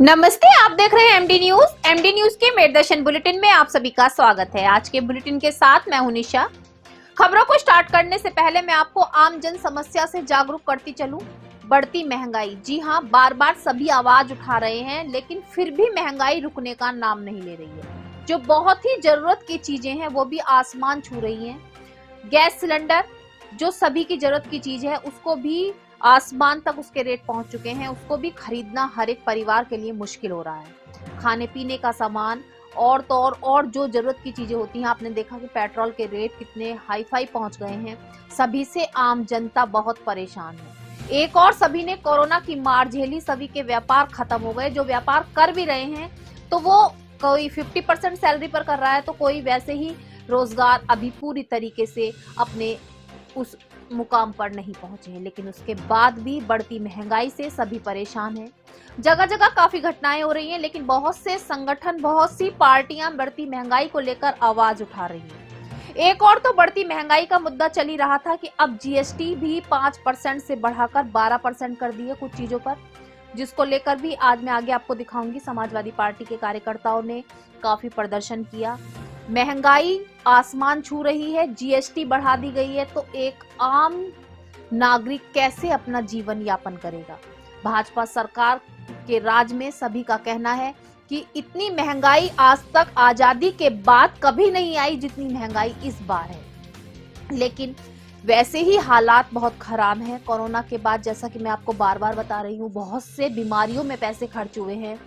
नमस्ते, आप देख रहे हैं एमडी न्यूज। एमडी न्यूज के मेरदर्शन बुलेटिन में आप सभी का स्वागत है। आज के बुलेटिन के साथ मैं हूं निशा। खबरों को स्टार्ट करने से पहले मैं आपको आम जन समस्या से जागरूक करती चलूं। बढ़ती महंगाई, जी हां, बार बार सभी आवाज उठा रहे हैं, लेकिन फिर भी महंगाई रुकने का नाम नहीं ले रही है। जो बहुत ही जरूरत की चीजें हैं वो भी आसमान छू रही है। गैस सिलेंडर जो सभी की जरूरत की चीज है, उसको भी आसमान तक उसके रेट पहुंच चुके हैं। उसको भी खरीदना हर एक परिवार के लिए मुश्किल हो रहा है। खाने पीने का सामान और तो और जो जरूरत की चीजें होती हैं, आपने देखा कि पेट्रोल के रेट कितने हाई फाई पहुंच गए हैं। सभी से आम जनता बहुत परेशान है। एक और सभी ने कोरोना की मार झेली, सभी के व्यापार खत्म हो गए। जो व्यापार कर भी रहे हैं तो वो कोई 50% सैलरी पर कर रहा है, तो कोई वैसे ही रोजगार अभी पूरी तरीके से अपने उस मुकाम पर नहीं पहुंचे हैं। लेकिन उसके बाद भी बढ़ती महंगाई से सभी परेशान हैं। जगह जगह काफी घटनाएं हो रही हैं, लेकिन बहुत से संगठन, बहुत सी पार्टियां बढ़ती महंगाई को लेकर आवाज उठा रही हैं। एक और तो बढ़ती महंगाई का मुद्दा चल ही रहा था कि अब जीएसटी भी 5% से बढ़ाकर 12% कर दी है कुछ चीजों पर, जिसको लेकर भी आज मैं आगे आपको दिखाऊंगी। समाजवादी पार्टी के कार्यकर्ताओं ने काफी प्रदर्शन किया। महंगाई आसमान छू रही है, जीएसटी बढ़ा दी गई है, तो एक आम नागरिक कैसे अपना जीवन यापन करेगा। भाजपा सरकार के राज में सभी का कहना है कि इतनी महंगाई आज तक आजादी के बाद कभी नहीं आई जितनी महंगाई इस बार है। लेकिन वैसे ही हालात बहुत खराब हैं। कोरोना के बाद, जैसा कि मैं आपको बार बार बता रही हूँ, बहुत से बीमारियों में पैसे खर्च हुए हैं।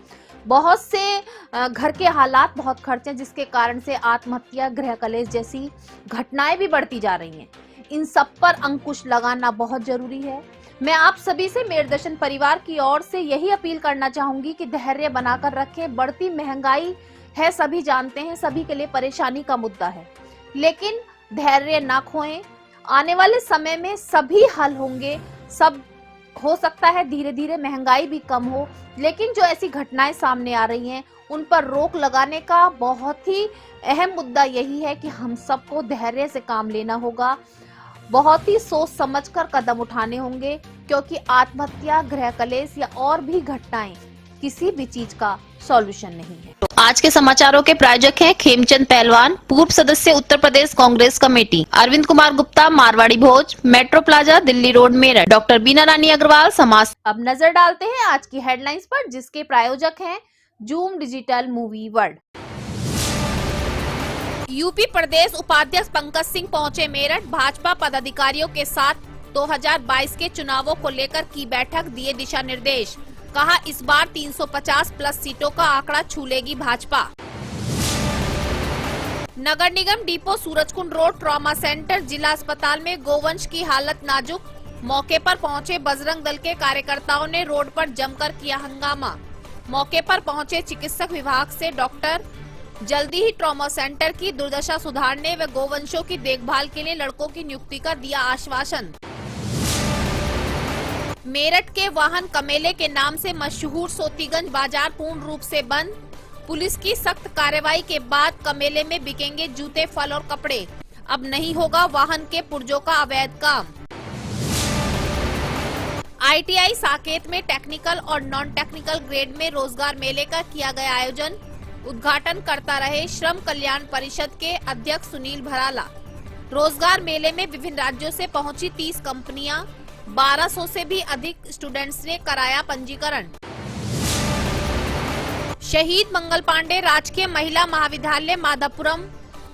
बहुत से घर के हालात बहुत खर्च हैं, जिसके कारण से आत्महत्या, गृह कलेश जैसी घटनाएं भी बढ़ती जा रही हैं। इन सब पर अंकुश लगाना बहुत जरूरी है। मैं आप सभी से, मेरदर्शन परिवार की ओर से यही अपील करना चाहूंगी कि धैर्य बनाकर रखें। बढ़ती महंगाई है, सभी जानते हैं, सभी के लिए परेशानी का मुद्दा है, लेकिन धैर्य ना खोएं। आने वाले समय में सभी हल होंगे। सब हो सकता है धीरे धीरे महंगाई भी कम हो, लेकिन जो ऐसी घटनाएं सामने आ रही हैं उन पर रोक लगाने का बहुत ही अहम मुद्दा यही है कि हम सबको धैर्य से काम लेना होगा। बहुत ही सोच समझकर कदम उठाने होंगे, क्योंकि आत्महत्या, गृह कलेश या और भी घटनाएं किसी भी चीज का सॉल्यूशन नहीं है। तो आज के समाचारों के प्रायोजक हैं खेमचंद पहलवान, पूर्व सदस्य Uttar Pradesh Congress committee, Arvind Kumar Gupta, Marwari Bhoj, metro plaza, Delhi road, Meerut, doctor Beena Rani Agarwal, समाज। अब नजर डालते हैं आज की हेडलाइंस पर, जिसके प्रायोजक हैं zoom digital movie world. UP प्रदेश उपाध्यक्ष पंकज सिंह पहुंचे मेरठ। भाजपा पदाधिकारियों के साथ 2022 के चुनावों को लेकर की बैठक, दिए दिशा निर्देश। कहा, इस बार 350 प्लस सीटों का आंकड़ा छू लेगी भाजपा। नगर निगम depot Surajkund road trauma centre जिला अस्पताल में गोवंश की हालत नाजुक। मौके पर पहुंचे बजरंग दल के कार्यकर्ताओं ने रोड पर जमकर किया हंगामा। मौके पर पहुंचे चिकित्सक विभाग से डॉक्टर जल्दी ही ट्रॉमा सेंटर की दुर्दशा सुधारने व गोवंशों की देखभाल के लिए लड़कों की नियुक्ति का दिया आश्वासन। मेरठ के वाहन कमेले के नाम से मशहूर सोतीगंज बाजार पूर्ण रूप से बंद। पुलिस की सख्त कार्रवाई के बाद कमेले में बिकेंगे जूते, फल और कपड़े। अब नहीं होगा वाहन के पुर्जों का अवैध काम। आईटीआई साकेत में टेक्निकल और नॉन टेक्निकल ग्रेड में रोजगार मेले का किया गया आयोजन। उद्घाटन करता रहे श्रम कल्याण परिषद के अध्यक्ष सुनील भराला। रोजगार मेले में विभिन्न राज्यों से पहुंची 30 कंपनियां, 1200 से भी अधिक स्टूडेंट्स ने कराया पंजीकरण। शहीद मंगल पांडे राजकीय महिला महाविद्यालय माधवपुरम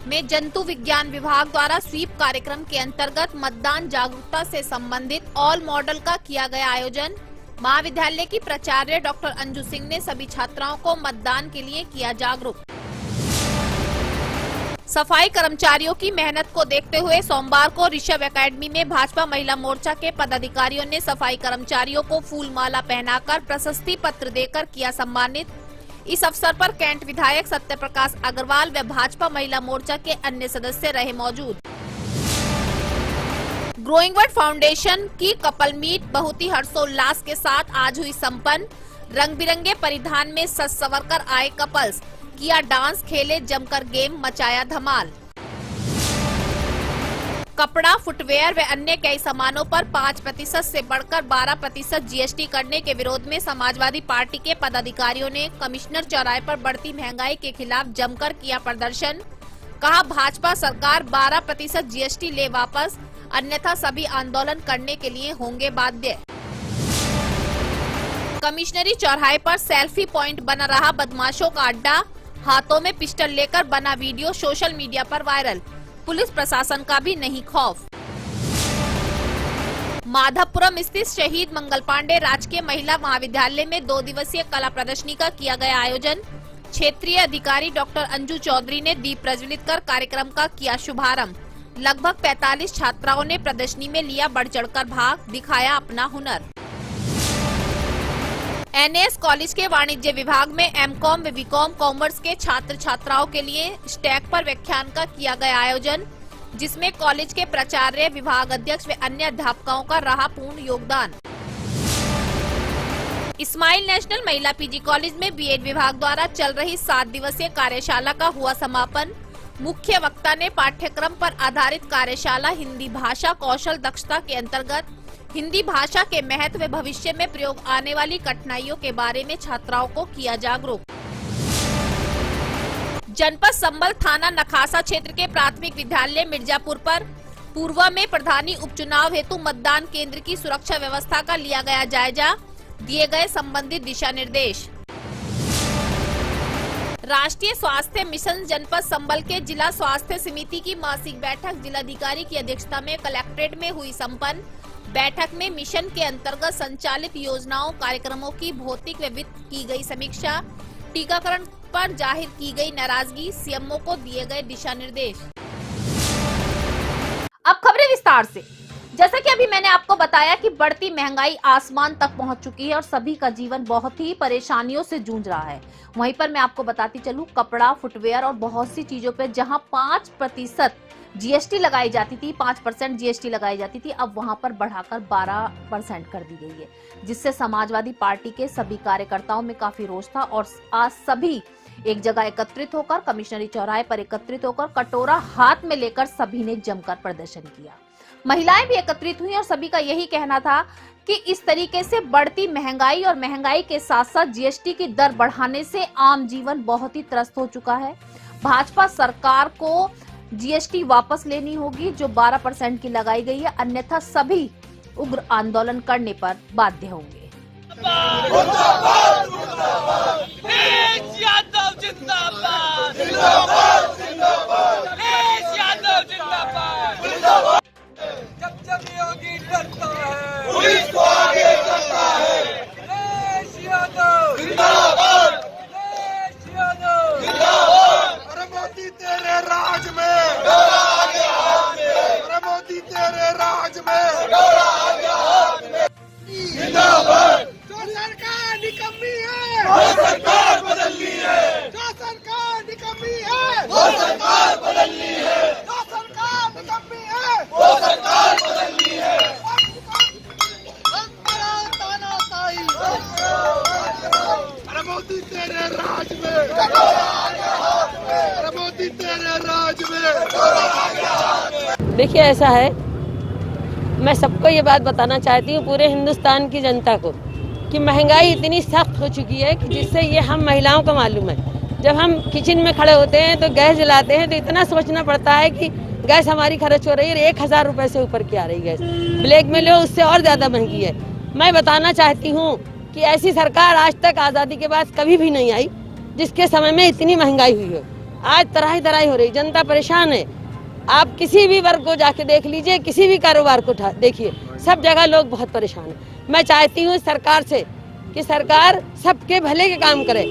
में जंतु विज्ञान विभाग द्वारा स्वीप कार्यक्रम के अंतर्गत मतदान जागरूकता से संबंधित ऑल मॉडल का किया गया आयोजन। महाविद्यालय की प्राचार्य डॉक्टर अंजू सिंह ने सभी छात्राओं को मतदान के लिए किया जागरूक। सफाई कर्मचारियों की मेहनत को देखते हुए सोमवार को ऋषभ एकेडमी में भाजपा महिला मोर्चा के पदाधिकारियों ने सफाई कर्मचारियों को फूल माला पहनाकर प्रशस्ति पत्र देकर किया सम्मानित। इस अवसर पर कैंट विधायक सत्य प्रकाश अग्रवाल व भाजपा महिला मोर्चा के अन्य सदस्य रहे मौजूद। ग्रोइंग वर्ड फाउंडेशन की कपल मीट बहुत ही हर्षोल्लास के साथ आज हुई संपन्न। रंग बिरंगे परिधान में सज संवर कर आए कपल्स, किया डांस, खेले जमकर गेम, मचाया धमाल। कपड़ा, फुटवेयर व अन्य कई सामानों पर 5% से बढ़कर 12% जीएसटी करने के विरोध में समाजवादी पार्टी के पदाधिकारियों ने कमिश्नर चौराहे पर बढ़ती महंगाई के खिलाफ जमकर किया प्रदर्शन। कहा, भाजपा सरकार 12% जीएसटी ले वापस, अन्यथा सभी आंदोलन करने के लिए होंगे बाध्य। कमिश्नरी चौराहे पर सेल्फी पॉइंट बना रहा बदमाशों का अड्डा, हाथों में पिस्टल लेकर बना वीडियो सोशल मीडिया पर वायरल, पुलिस प्रशासन का भी नहीं खौफ। माधवपुरम स्थित शहीद मंगल पांडे राजकीय महिला महाविद्यालय में 2 दिवसीय कला प्रदर्शनी का किया गया आयोजन। क्षेत्रीय अधिकारी डॉक्टर अंजू चौधरी ने दीप प्रज्वलित कर कार्यक्रम का किया शुभारंभ। लगभग 45 छात्राओं ने प्रदर्शनी में लिया बढ़ चढ़कर भाग, दिखाया अपना हुनर। एनएस कॉलेज के वाणिज्य विभाग में एमकॉम व बीकॉम कॉमर्स के छात्र छात्राओं के लिए स्टैग पर व्याख्यान का किया गया आयोजन, जिसमें कॉलेज के प्राचार्य, विभाग अध्यक्ष व अन्य अध्यापकों का रहा पूर्ण योगदान। इस्माइल नेशनल महिला पीजी कॉलेज में बीएड विभाग द्वारा चल रही 7 दिवसीय कार्यशाला का हुआ समापन। मुख्य वक्ता ने पाठ्यक्रम पर आधारित कार्यशाला हिंदी भाषा कौशल दक्षता के अंतर्गत हिंदी भाषा के महत्व व भविष्य में प्रयोग आने वाली कठिनाइयों के बारे में छात्राओं को किया जागरूक। जनपद संबल थाना नखासा क्षेत्र के प्राथमिक विद्यालय मिर्जापुर पर पूर्व में प्रधानी उपचुनाव हेतु मतदान केंद्र की सुरक्षा व्यवस्था का लिया गया जायजा, दिए गए संबंधित दिशा निर्देश। राष्ट्रीय स्वास्थ्य मिशन जनपद संबल के जिला स्वास्थ्य समिति की मासिक बैठक जिलाधिकारी की अध्यक्षता में कलेक्ट्रेट में हुई संपन्न। बैठक में मिशन के अंतर्गत संचालित योजनाओं कार्यक्रमों की भौतिक व वित्त की गई समीक्षा, टीकाकरण पर जाहिर की गई नाराजगी, सीएमओ को दिए गए दिशा निर्देश। अब खबरें विस्तार से। जैसा कि अभी मैंने आपको बताया कि बढ़ती महंगाई आसमान तक पहुंच चुकी है और सभी का जीवन बहुत ही परेशानियों से जूझ रहा है। वहीं पर मैं आपको बताती चलूं, कपड़ा, फुटवेयर और बहुत सी चीजों पे जहां 5% जीएसटी लगाई जाती थी, 5% जीएसटी लगाई जाती थी, अब वहां पर बढ़ाकर 12% कर दी गई है, जिससे समाजवादी पार्टी के सभी कार्यकर्ताओं में काफी रोष था और आज सभी एक जगह एकत्रित होकर कमिश्नरी चौराहे पर एकत्रित होकर कटोरा हाथ में लेकर सभी ने जमकर प्रदर्शन किया। महिलाएं भी एकत्रित हुई और सभी का यही कहना था कि इस तरीके से बढ़ती महंगाई और महंगाई के साथ साथ जीएसटी की दर बढ़ाने से आम जीवन बहुत ही त्रस्त हो चुका है। भाजपा सरकार को जीएसटी वापस लेनी होगी जो 12% की लगाई गई है, अन्यथा सभी उग्र आंदोलन करने पर बाध्य होंगे। जब योगी डरता है, पुलिस को आगे करता है। देश यादव जिंदाबाद, देश यादव जिंदाबाद। अरे मोदी तेरे राज में डोरा आ गया हाथ में, अरे मोदी तेरे राज में डोरा आ गया हाथ में। जिंदाबाद। जो सरकार निकम्मी है वो सरकार बदलनी है, जो सरकार निकम्मी है वो सरकार बदलनी है, जो सरकार निकम्मी है वो सरकार बदलनी है। अरे मोदी तेरे राज में, अरे मोदी तेरे राज में। देखिए, ऐसा है, मैं सबको ये बात बताना चाहती हूँ, पूरे हिंदुस्तान की जनता को, कि महंगाई इतनी सख्त हो चुकी है कि जिससे ये हम महिलाओं को मालूम है। जब हम किचन में खड़े होते हैं तो गैस जलाते हैं तो इतना सोचना पड़ता है कि गैस हमारी खर्च हो रही है 1000 रुपए से ऊपर की आ रही गैस, ब्लैक में लो उससे और ज्यादा महंगी है। मैं बताना चाहती हूँ कि ऐसी सरकार आज तक आजादी के बाद कभी भी नहीं आई जिसके समय में इतनी महंगाई हुई हो। आज तराही तराही हो रही, जनता परेशान है। आप किसी भी वर्ग को जाके देख लीजिए, किसी भी कारोबार को देखिए, सब जगह लोग बहुत परेशान हैं। मैं चाहती हूँ सरकार से कि सरकार सबके भले के काम करे।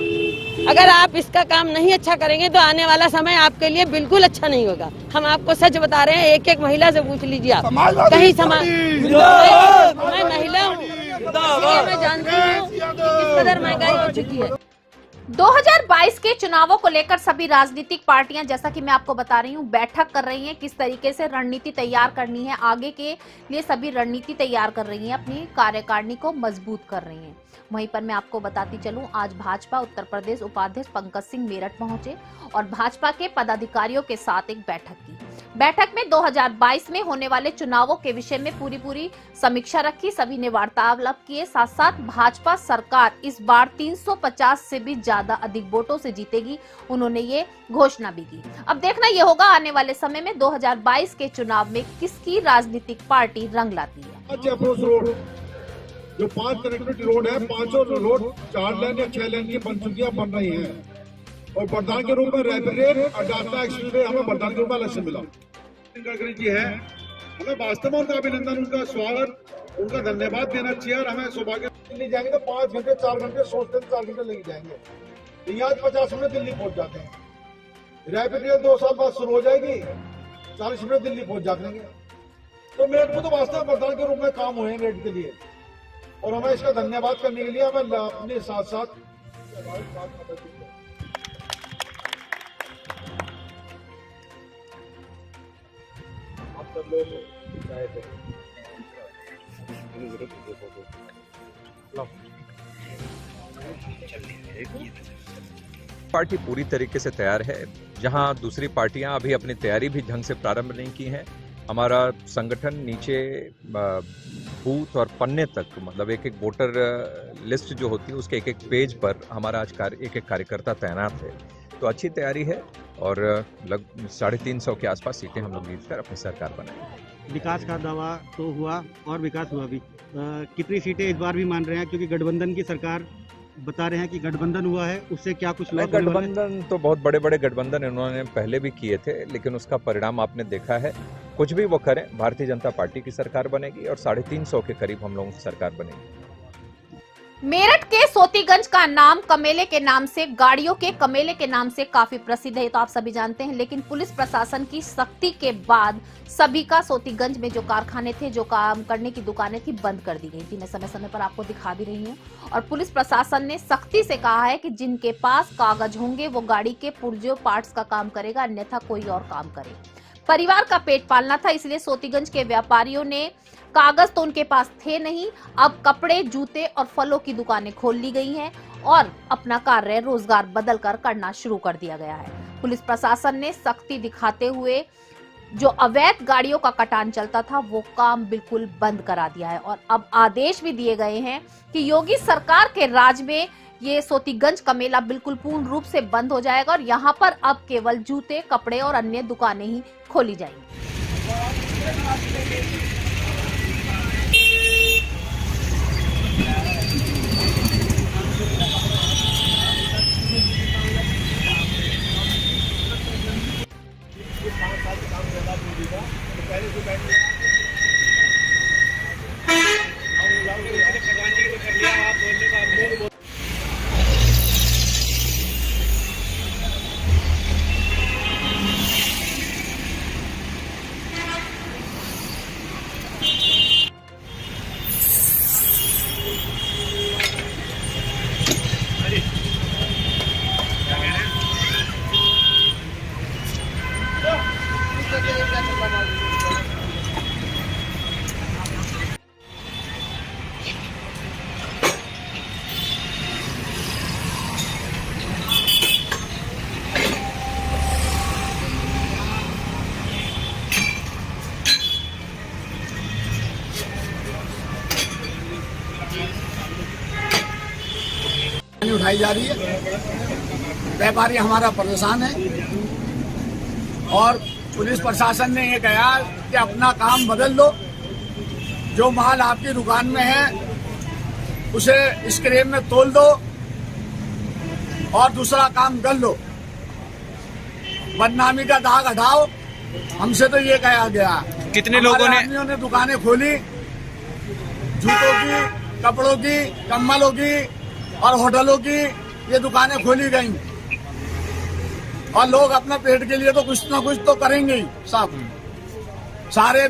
अगर आप इसका काम नहीं अच्छा करेंगे तो आने वाला समय आपके लिए बिल्कुल अच्छा नहीं होगा। हम आपको सच बता रहे हैं, एक एक महिला से पूछ लीजिए आप, कहीं मैं महिला हूँ, मैं जानती हूँ कि किस कदर महंगाई हो चुकी है। 2022 के चुनावों को लेकर सभी राजनीतिक पार्टियां, जैसा कि मैं आपको बता रही हूं, बैठक कर रही हैं। किस तरीके से रणनीति तैयार करनी है आगे के लिए, सभी रणनीति तैयार कर रही हैं, अपनी कार्यकारिणी को मजबूत कर रही हैं। वहीं पर मैं आपको बताती चलूं, आज भाजपा उत्तर प्रदेश उपाध्यक्ष पंकज सिंह मेरठ पहुंचे और भाजपा के पदाधिकारियों के साथ एक बैठक की। बैठक में 2022 में होने वाले चुनावों के विषय में पूरी समीक्षा रखी। सभी ने वार्तालाप किए। साथ साथ भाजपा सरकार इस बार 350 से भी ज्यादा अधिक वोटों से जीतेगी, उन्होंने ये घोषणा भी की। अब देखना ये होगा आने वाले समय में 2022 के चुनाव में किसकी राजनीतिक पार्टी रंग लाती है। जो 5 कनेक्टिविटी रोड है, 5 रोड 4 लेन या 6 लेन की बन चुकी है, बन रही है। और वरदान के रूप में रैपिड अडाता एक्सप्रेस हमें वरदान के रूप में लक्ष्य मिला। गडकरी जी है, हमें वास्तव में उनका अभिनंदन, उनका स्वागत, उनका धन्यवाद देना चाहिए। और हमें सौभाग्य दिल्ली जाएंगे तो 5 घंटे 4 घंटे सोचते 4 घंटे लग जाएंगे। यहाँ 50 मिनट दिल्ली पहुंच जाते हैं। रैपिड रेल 2 साल बाद शुरू हो जाएगी, 40 मिनट दिल्ली पहुंच जाएंगे। तो मेरठ में तो वास्तव में वरदान के रूप में काम हुए हैं मेरठ के लिए, और हमें इसका धन्यवाद करने के लिए हमें अपने साथ साथ पार्टी पूरी तरीके से तैयार है। जहां दूसरी पार्टियां अभी अपनी तैयारी भी ढंग से प्रारंभ नहीं की हैं, हमारा संगठन नीचे बूथ और पन्ने तक, मतलब एक वोटर लिस्ट जो होती है उसके एक पेज पर हमारा आज एक कार्यकर्ता तैनात है। तो अच्छी तैयारी है और लगभग 350 के आसपास सीटें हम लोग जीतकर अपनी सरकार बनाएंगे। विकास का दावा तो हुआ और विकास हुआ भी, कितनी सीटें इस बार भी मान रहे हैं, क्योंकि गठबंधन की सरकार बता रहे हैं कि गठबंधन हुआ है, उससे क्या कुछ लॉस? गठबंधन तो बहुत बड़े बड़े गठबंधन इन्होंने पहले भी किए थे, लेकिन उसका परिणाम आपने देखा है। कुछ भी वो करें, भारतीय जनता पार्टी की सरकार बनेगी और 350 के करीब हम लोगों की सरकार बनेगी। मेरठ के सोतीगंज का नाम कमेले के नाम से, गाड़ियों के कमेले के नाम से काफी प्रसिद्ध है, तो आप सभी जानते हैं। लेकिन पुलिस प्रशासन की सख्ती के बाद सभी का सोतीगंज में जो कारखाने थे, जो काम करने की दुकानें थी, बंद कर दी गई थी। मैं समय समय पर आपको दिखा भी रही हूँ। और पुलिस प्रशासन ने सख्ती से कहा है कि जिनके पास कागज होंगे वो गाड़ी के पुर्जों पार्ट्स का काम करेगा, अन्यथा कोई और काम करे। परिवार का पेट पालना था, इसलिए सोतीगंज के व्यापारियों ने, कागज तो उनके पास थे नहीं, अब कपड़े, जूते और फलों की दुकानें खोल ली गई हैं और अपना कार्य रोजगार बदलकर करना शुरू कर दिया गया है। पुलिस प्रशासन ने सख्ती दिखाते हुए जो अवैध गाड़ियों का कटान चलता था वो काम बिल्कुल बंद करा दिया है और अब आदेश भी दिए गए हैं कि योगी सरकार के राज में ये सोतीगंज का मेला बिल्कुल पूर्ण रूप से बंद हो जाएगा और यहाँ पर अब केवल जूते, कपड़े और अन्य दुकानें ही खोली जाएंगी। उठाई जा रही है। व्यापारी हमारा परेशान है और पुलिस प्रशासन ने ये कहा कि अपना काम बदल लो, जो माल आपकी दुकान में है उसे स्क्रैप में तोल दो और दूसरा काम कर लो, बदनामी का दाग हटाओ। हमसे तो ये कहा गया। कितने लोगों ने दुकानें खोली, जूतों की, कपड़ों की, कम्बलों की और होटलों की ये दुकानें खोली गई और लोग अपने पेट के लिए तो कुछ ना कुछ तो करेंगे ही साहब। सारे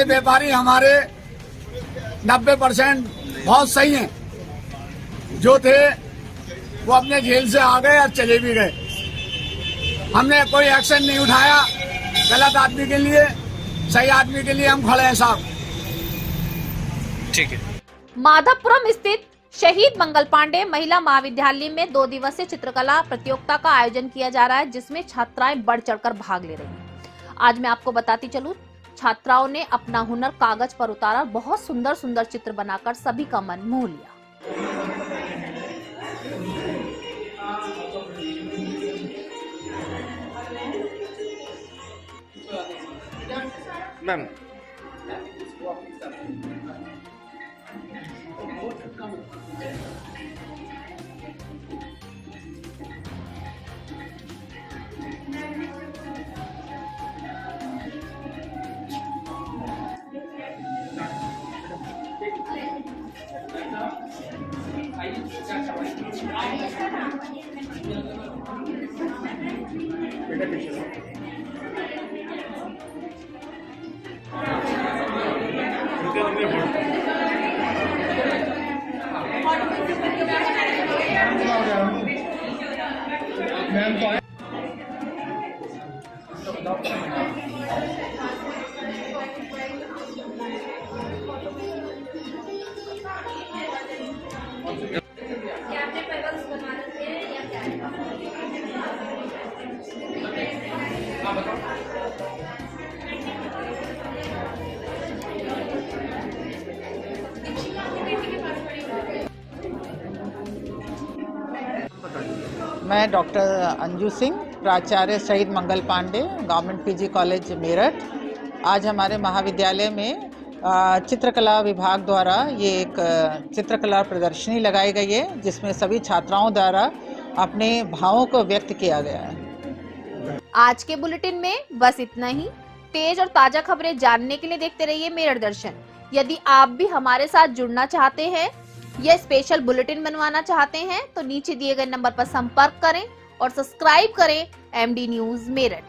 व्यापारी हमारे 90% बहुत सही हैं, जो थे वो अपने जेल से आ गए और चले भी गए। हमने कोई एक्शन नहीं उठाया। गलत आदमी के लिए, सही आदमी के लिए हम खड़े हैं साहब। ठीक है। माधवपुरम स्थित शहीद मंगल पांडे महिला महाविद्यालय में 2 दिवसीय चित्रकला प्रतियोगिता का आयोजन किया जा रहा है, जिसमें छात्राएं बढ़ चढ़कर भाग ले रही हैं। आज मैं आपको बताती चलूं, छात्राओं ने अपना हुनर कागज पर उतारा, बहुत सुंदर सुंदर चित्र बनाकर सभी का मन मोह लिया। मैम मैं डॉक्टर अंजू सिंह, प्राचार्य शहीद Mangal Pandey, government PG college Meerut. आज हमारे महाविद्यालय में चित्रकला विभाग द्वारा ये एक चित्रकला प्रदर्शनी लगाई गई है, जिसमें सभी छात्राओं द्वारा अपने भावों को व्यक्त किया गया है। आज के बुलेटिन में बस इतना ही। तेज और ताजा खबरें जानने के लिए देखते रहिए मेरठ दर्शन। यदि आप भी हमारे साथ जुड़ना चाहते हैं या स्पेशल बुलेटिन बनवाना चाहते हैं तो नीचे दिए गए नंबर पर संपर्क करें और सब्सक्राइब करें MD न्यूज मेरठ।